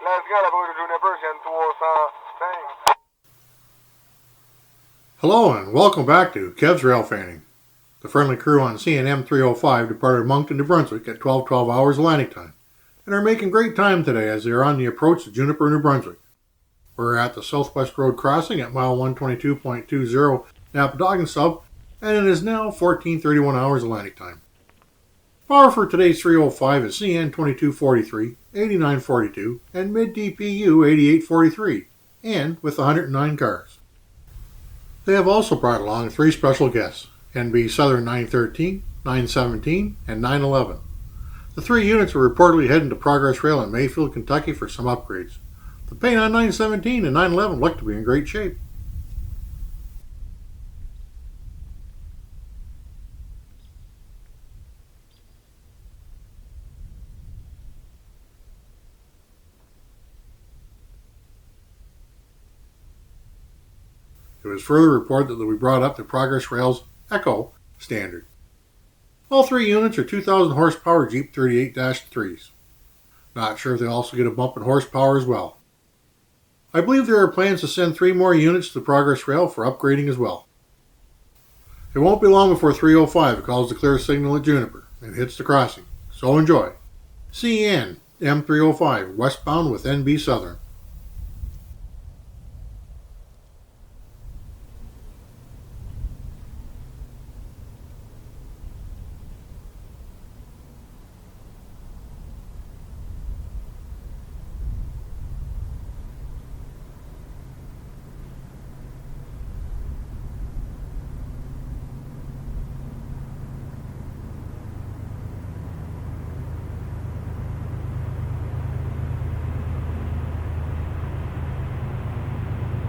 Let's go, Juniper, M305. Hello and welcome back to Kev's Railfanning. The friendly crew on CN M305 departed Moncton, New Brunswick at 12 hours Atlantic time and are making great time today as they are on the approach to Juniper, New Brunswick. We're at the Southwest Road crossing at mile 122.20 Napadogan Sub, and it is now 14:31 hours Atlantic time. Power for today's 305 is CN 2243, 8942, and mid DPU 8843, and with 109 cars. They have also brought along three special guests, NB Southern 913, 917, and 911. The three units are reportedly heading to Progress Rail in Mayfield, Kentucky for some upgrades. The paint on 917 and 911 look to be in great shape. It was further reported that they'll be brought up to Progress Rail's Echo standard. All three units are 2,000 horsepower Jeep 38-3s. Not sure if they'll also get a bump in horsepower as well. I believe there are plans to send three more units to Progress Rail for upgrading as well. It won't be long before 305 calls the clear signal at Juniper and hits the crossing, so enjoy. CN M305 westbound with NB Southern.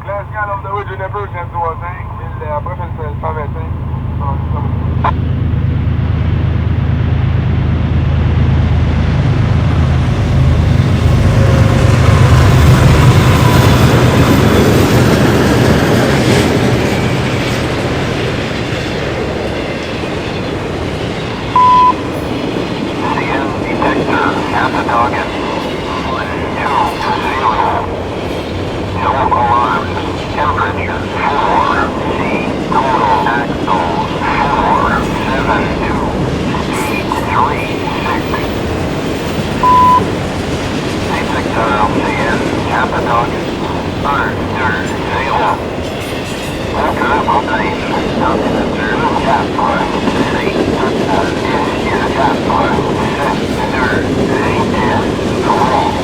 Let's go, on the way, Juniper, M305. La prochaine, c'est le 125. Napadogan. 120. No alarms. Temperature 4. C. Total axles 472. Speed 36. Projectile CN Napadogan. Under sail. Water mountain. Continental Jasper. C. Jasper. Sector 8. Call 6.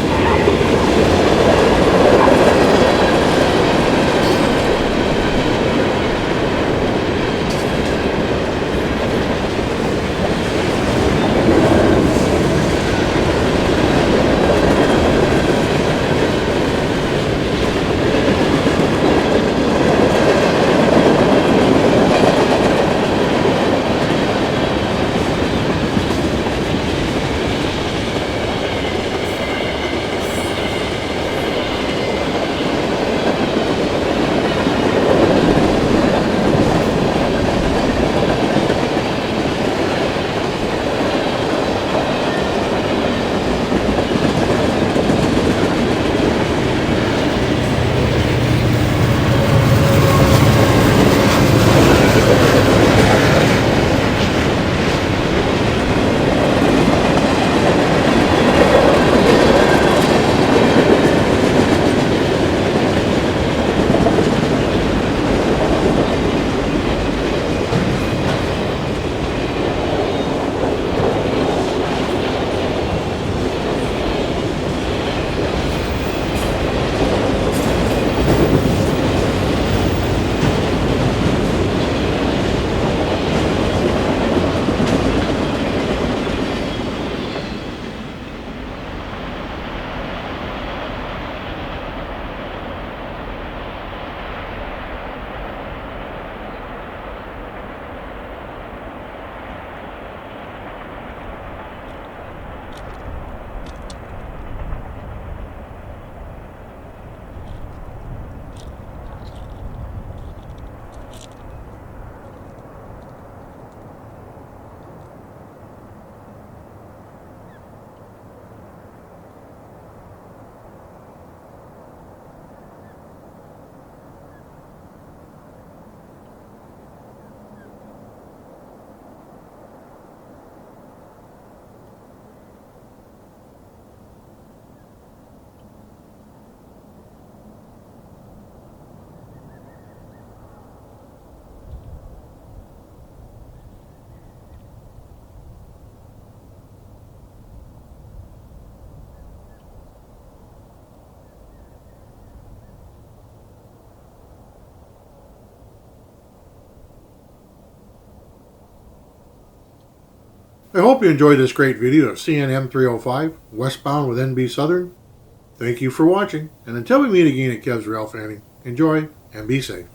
I hope you enjoyed this great video of CN M305, westbound with NB Southern. Thank you for watching, and until we meet again at Kev's Railfanning, enjoy and be safe.